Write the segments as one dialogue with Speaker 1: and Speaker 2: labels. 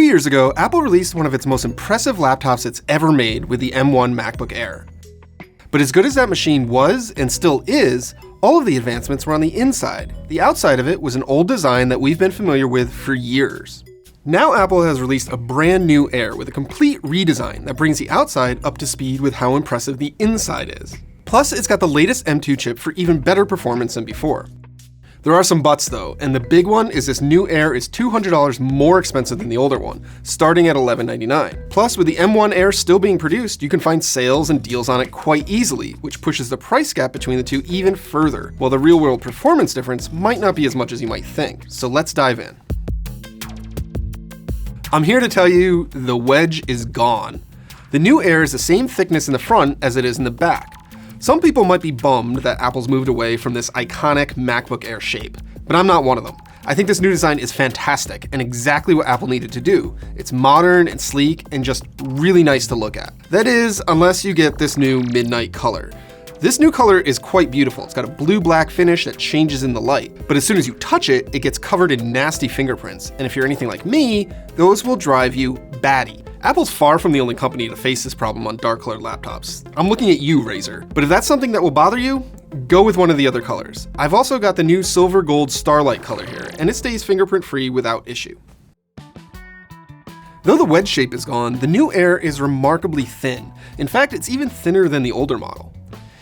Speaker 1: years ago, Apple released one of its most impressive laptops it's ever made with the M1 MacBook Air. But as good as that machine was, and still is, all of the advancements were on the inside. The outside of it was an old design that we've been familiar with for years. Now Apple has released a brand new Air with a complete redesign that brings the outside up to speed with how impressive the inside is. Plus, it's got the latest M2 chip for even better performance than before. There are some buts though, and the big one is this new Air is $200 more expensive than the older one, starting at $1199. Plus, with the M1 Air still being produced, you can find sales and deals on it quite easily, which pushes the price gap between the two even further, while the real-world performance difference might not be as much as you might think. So let's dive in. I'm here to tell you, the wedge is gone. The new Air is the same thickness in the front as it is in the back. Some people might be bummed that Apple's moved away from this iconic MacBook Air shape, but I'm not one of them. I think this new design is fantastic and exactly what Apple needed to do. It's modern and sleek and just really nice to look at. That is, unless you get this new midnight color. This new color is quite beautiful. It's got a blue-black finish that changes in the light, but as soon as you touch it, it gets covered in nasty fingerprints, and if you're anything like me, those will drive you batty. Apple's far from the only company to face this problem on dark-colored laptops. I'm looking at you, Razer. But if that's something that will bother you, go with one of the other colors. I've also got the new silver gold starlight color here, and it stays fingerprint-free without issue. Though the wedge shape is gone, the new Air is remarkably thin. In fact, it's even thinner than the older model.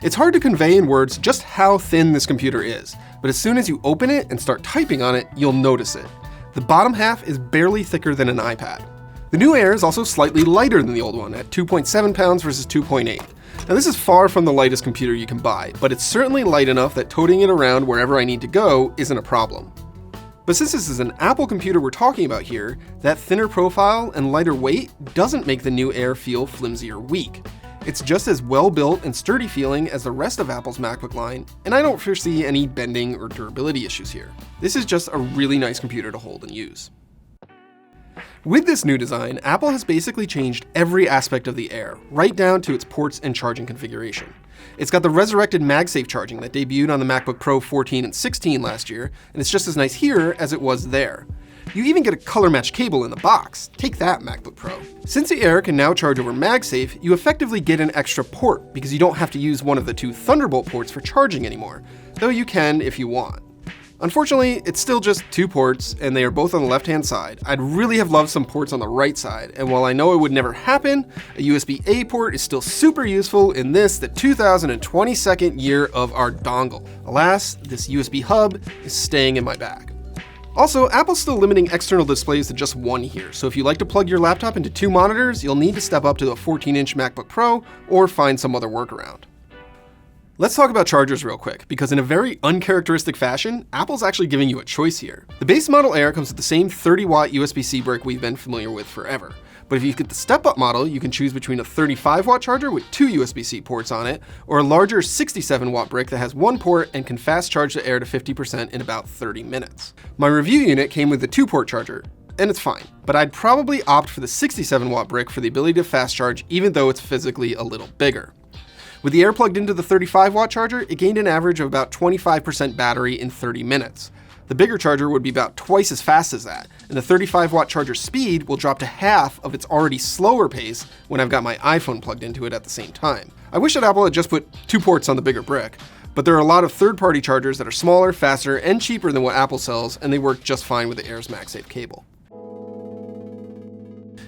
Speaker 1: It's hard to convey in words just how thin this computer is, but as soon as you open it and start typing on it, you'll notice it. The bottom half is barely thicker than an iPad. The new Air is also slightly lighter than the old one, at 2.7 pounds versus 2.8. Now this is far from the lightest computer you can buy, but it's certainly light enough that toting it around wherever I need to go isn't a problem. But since this is an Apple computer we're talking about here, that thinner profile and lighter weight doesn't make the new Air feel flimsy or weak. It's just as well built and sturdy feeling as the rest of Apple's MacBook line, and I don't foresee any bending or durability issues here. This is just a really nice computer to hold and use. With this new design, Apple has basically changed every aspect of the Air, right down to its ports and charging configuration. It's got the resurrected MagSafe charging that debuted on the MacBook Pro 14 and 16 last year, and it's just as nice here as it was there. You even get a color-matched cable in the box. Take that, MacBook Pro. Since the Air can now charge over MagSafe, you effectively get an extra port because you don't have to use one of the two Thunderbolt ports for charging anymore, though you can if you want. Unfortunately, it's still just two ports, and they are both on the left-hand side. I'd really have loved some ports on the right side, and while I know it would never happen, a USB-A port is still super useful in this, the 2022nd year of our dongle. Alas, this USB hub is staying in my bag. Also, Apple's still limiting external displays to just one here, so if you like to plug your laptop into two monitors, you'll need to step up to the 14-inch MacBook Pro or find some other workaround. Let's talk about chargers real quick, because in a very uncharacteristic fashion, Apple's actually giving you a choice here. The base model Air comes with the same 30-watt USB-C brick we've been familiar with forever. But if you get the step-up model, you can choose between a 35-watt charger with two USB-C ports on it, or a larger 67-watt brick that has one port and can fast charge the Air to 50% in about 30 minutes. My review unit came with the 2-port charger, and it's fine, but I'd probably opt for the 67-watt brick for the ability to fast charge even though it's physically a little bigger. With the Air plugged into the 35-watt charger, it gained an average of about 25% battery in 30 minutes. The bigger charger would be about twice as fast as that, and the 35-watt charger speed will drop to half of its already slower pace when I've got my iPhone plugged into it at the same time. I wish that Apple had just put two ports on the bigger brick, but there are a lot of third-party chargers that are smaller, faster, and cheaper than what Apple sells, and they work just fine with the Air's MagSafe cable.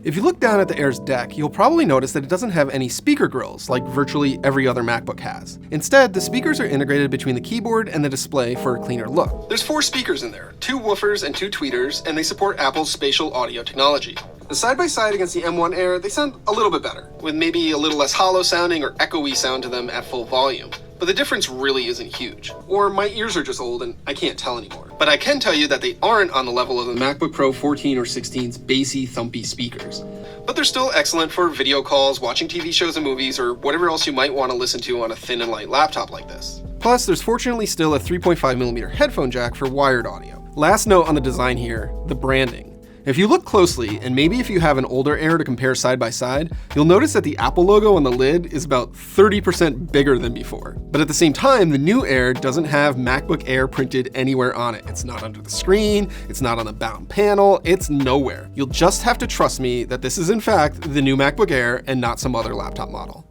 Speaker 1: If you look down at the Air's deck, you'll probably notice that it doesn't have any speaker grills like virtually every other MacBook has. Instead, the speakers are integrated between the keyboard and the display for a cleaner look. There's 4 speakers in there, 2 woofers and 2 tweeters, and they support Apple's spatial audio technology. The side-by-side against the M1 Air, they sound a little bit better, with maybe a little less hollow sounding or echoey sound to them at full volume. But the difference really isn't huge. Or my ears are just old and I can't tell anymore. But I can tell you that they aren't on the level of the MacBook Pro 14 or 16's bassy, thumpy speakers. But they're still excellent for video calls, watching TV shows and movies, or whatever else you might want to listen to on a thin and light laptop like this. Plus, there's fortunately still a 3.5mm headphone jack for wired audio. Last note on the design here, the branding. If you look closely, and maybe if you have an older Air to compare side by side, you'll notice that the Apple logo on the lid is about 30% bigger than before. But at the same time, the new Air doesn't have MacBook Air printed anywhere on it. It's not under the screen, it's not on the bottom panel, it's nowhere. You'll just have to trust me that this is in fact the new MacBook Air and not some other laptop model.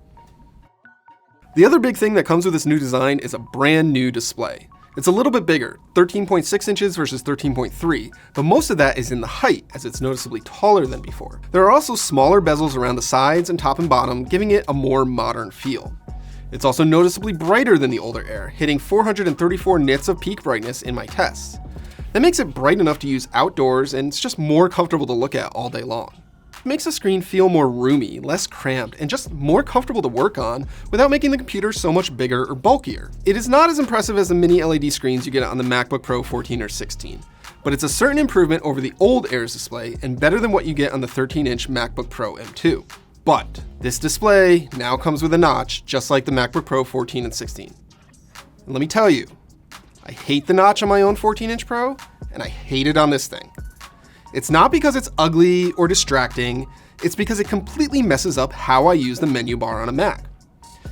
Speaker 1: The other big thing that comes with this new design is a brand new display. It's a little bit bigger, 13.6 inches versus 13.3, but most of that is in the height, as it's noticeably taller than before. There are also smaller bezels around the sides and top and bottom, giving it a more modern feel. It's also noticeably brighter than the older Air, hitting 434 nits of peak brightness in my tests. That makes it bright enough to use outdoors, and it's just more comfortable to look at all day long. It makes the screen feel more roomy, less cramped, and just more comfortable to work on without making the computer so much bigger or bulkier. It is not as impressive as the mini LED screens you get on the MacBook Pro 14 or 16, but it's a certain improvement over the old Air's display and better than what you get on the 13-inch MacBook Pro M2. But this display now comes with a notch, just like the MacBook Pro 14 and 16. And let me tell you, I hate the notch on my own 14-inch Pro, and I hate it on this thing. It's not because it's ugly or distracting, it's because it completely messes up how I use the menu bar on a Mac.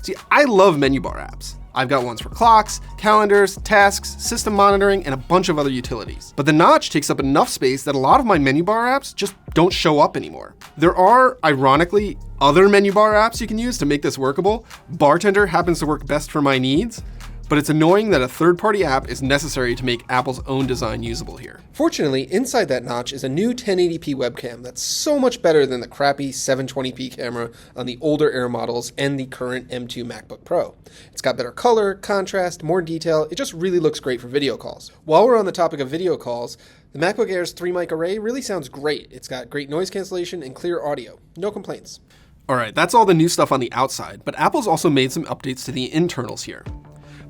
Speaker 1: See, I love menu bar apps. I've got ones for clocks, calendars, tasks, system monitoring, and a bunch of other utilities. But the notch takes up enough space that a lot of my menu bar apps just don't show up anymore. There are, ironically, other menu bar apps you can use to make this workable. Bartender happens to work best for my needs, but it's annoying that a third-party app is necessary to make Apple's own design usable here. Fortunately, inside that notch is a new 1080p webcam that's so much better than the crappy 720p camera on the older Air models and the current M2 MacBook Pro. It's got better color, contrast, more detail, it just really looks great for video calls. While we're on the topic of video calls, the MacBook Air's 3-mic array really sounds great. It's got great noise cancellation and clear audio. No complaints. Alright, that's all the new stuff on the outside, but Apple's also made some updates to the internals here.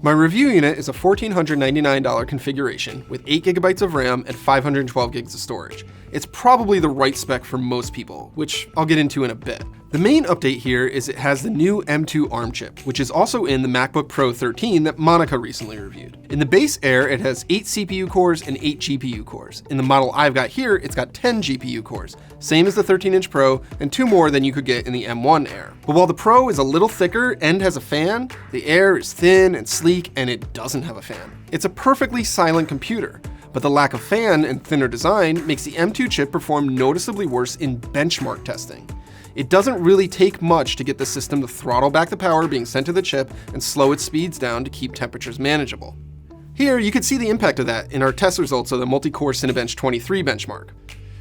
Speaker 1: My review unit is a $1,499 configuration with 8GB of RAM and 512 gigs of storage. It's probably the right spec for most people, which I'll get into in a bit. The main update here is it has the new M2 ARM chip, which is also in the MacBook Pro 13 that Monica recently reviewed. In the base Air, it has 8 CPU cores and 8 GPU cores. In the model I've got here, it's got 10 GPU cores, same as the 13-inch Pro, and 2 more than you could get in the M1 Air. But while the Pro is a little thicker and has a fan, the Air is thin and sleek and it doesn't have a fan. It's a perfectly silent computer, but the lack of fan and thinner design makes the M2 chip perform noticeably worse in benchmark testing. It doesn't really take much to get the system to throttle back the power being sent to the chip and slow its speeds down to keep temperatures manageable. Here, you can see the impact of that in our test results of the multi-core Cinebench 23 benchmark.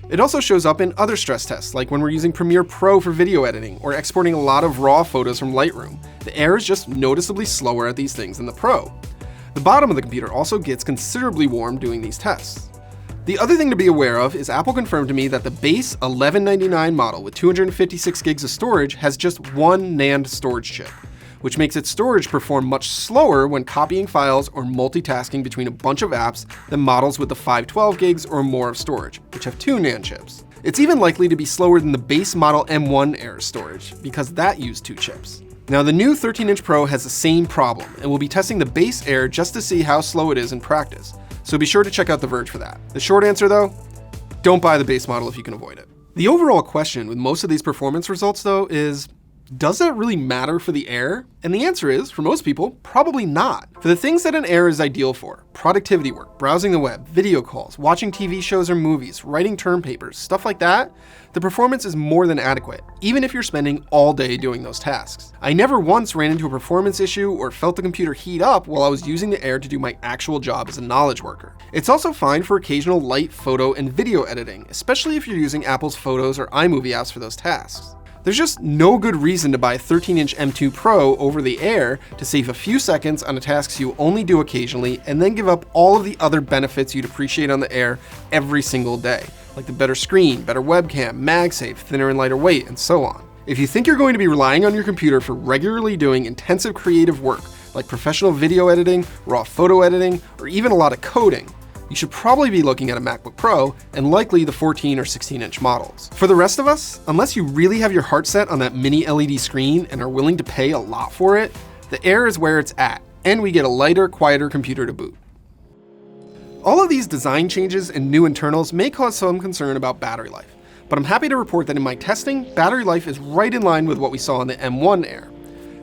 Speaker 1: It also shows up in other stress tests, like when we're using Premiere Pro for video editing or exporting a lot of raw photos from Lightroom. The Air is just noticeably slower at these things than the Pro. The bottom of the computer also gets considerably warm doing these tests. The other thing to be aware of is Apple confirmed to me that the base $1,199 model with 256 gigs of storage has just one NAND storage chip, which makes its storage perform much slower when copying files or multitasking between a bunch of apps than models with the 512 gigs or more of storage, which have 2 NAND chips. It's even likely to be slower than the base model M1 Air storage, because that used 2 chips. Now, the new 13-inch Pro has the same problem, and we'll be testing the base Air just to see how slow it is in practice. So be sure to check out The Verge for that. The short answer though, don't buy the base model if you can avoid it. The overall question with most of these performance results though is, does that really matter for the Air? And the answer is, for most people, probably not. For the things that an Air is ideal for, productivity work, browsing the web, video calls, watching TV shows or movies, writing term papers, stuff like that, the performance is more than adequate, even if you're spending all day doing those tasks. I never once ran into a performance issue or felt the computer heat up while I was using the Air to do my actual job as a knowledge worker. It's also fine for occasional light photo and video editing, especially if you're using Apple's Photos or iMovie apps for those tasks. There's just no good reason to buy a 13-inch M2 Pro over the Air to save a few seconds on the tasks you only do occasionally and then give up all of the other benefits you'd appreciate on the Air every single day, like the better screen, better webcam, MagSafe, thinner and lighter weight, and so on. If you think you're going to be relying on your computer for regularly doing intensive creative work, like professional video editing, raw photo editing, or even a lot of coding, you should probably be looking at a MacBook Pro and likely the 14 or 16-inch models. For the rest of us, unless you really have your heart set on that mini LED screen and are willing to pay a lot for it, the Air is where it's at, and we get a lighter, quieter computer to boot. All of these design changes and new internals may cause some concern about battery life, but I'm happy to report that in my testing, battery life is right in line with what we saw on the M1 Air.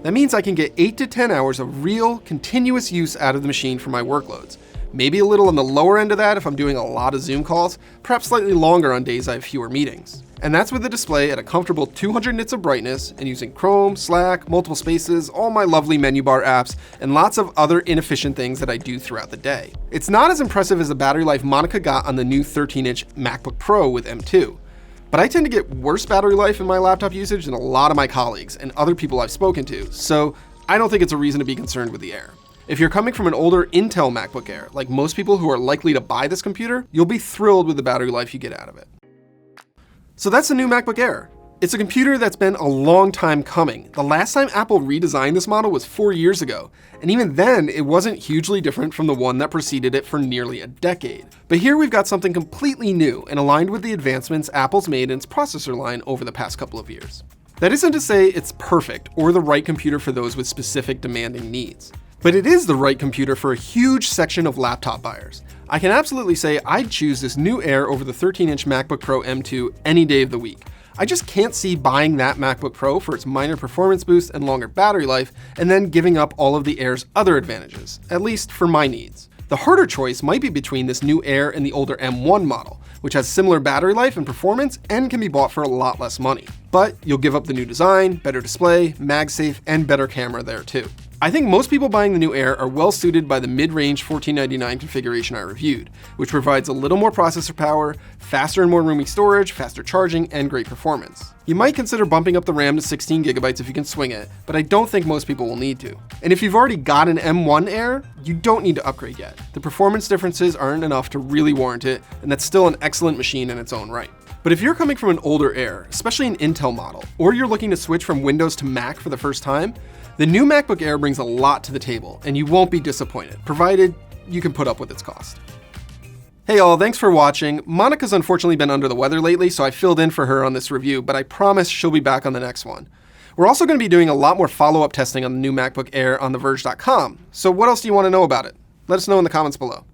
Speaker 1: That means I can get 8 to 10 hours of real, continuous use out of the machine for my workloads. Maybe a little on the lower end of that if I'm doing a lot of Zoom calls, perhaps slightly longer on days I have fewer meetings. And that's with the display at a comfortable 200 nits of brightness and using Chrome, Slack, multiple spaces, all my lovely menu bar apps, and lots of other inefficient things that I do throughout the day. It's not as impressive as the battery life Monica got on the new 13-inch MacBook Pro with M2. But I tend to get worse battery life in my laptop usage than a lot of my colleagues and other people I've spoken to, so I don't think it's a reason to be concerned with the Air. If you're coming from an older Intel MacBook Air, like most people who are likely to buy this computer, you'll be thrilled with the battery life you get out of it. So that's the new MacBook Air. It's a computer that's been a long time coming. The last time Apple redesigned this model was 4 years ago, and even then, it wasn't hugely different from the one that preceded it for nearly a decade. But here we've got something completely new and aligned with the advancements Apple's made in its processor line over the past couple of years. That isn't to say it's perfect or the right computer for those with specific demanding needs. But it is the right computer for a huge section of laptop buyers. I can absolutely say I'd choose this new Air over the 13-inch MacBook Pro M2 any day of the week. I just can't see buying that MacBook Pro for its minor performance boost and longer battery life, and then giving up all of the Air's other advantages, at least for my needs. The harder choice might be between this new Air and the older M1 model, which has similar battery life and performance and can be bought for a lot less money. But you'll give up the new design, better display, MagSafe, and better camera there too. I think most people buying the new Air are well suited by the mid-range $1499 configuration I reviewed, which provides a little more processor power, faster and more roomy storage, faster charging, and great performance. You might consider bumping up the RAM to 16 gigabytes if you can swing it, but I don't think most people will need to. And if you've already got an M1 Air, you don't need to upgrade yet. The performance differences aren't enough to really warrant it, and that's still an excellent machine in its own right. But if you're coming from an older Air, especially an Intel model, or you're looking to switch from Windows to Mac for the first time, the new MacBook Air brings a lot to the table, and you won't be disappointed, provided you can put up with its cost. Hey all, thanks for watching. Monica's unfortunately been under the weather lately, so I filled in for her on this review, but I promise she'll be back on the next one. We're also going to be doing a lot more follow-up testing on the new MacBook Air on theverge.com, so what else do you want to know about it? Let us know in the comments below.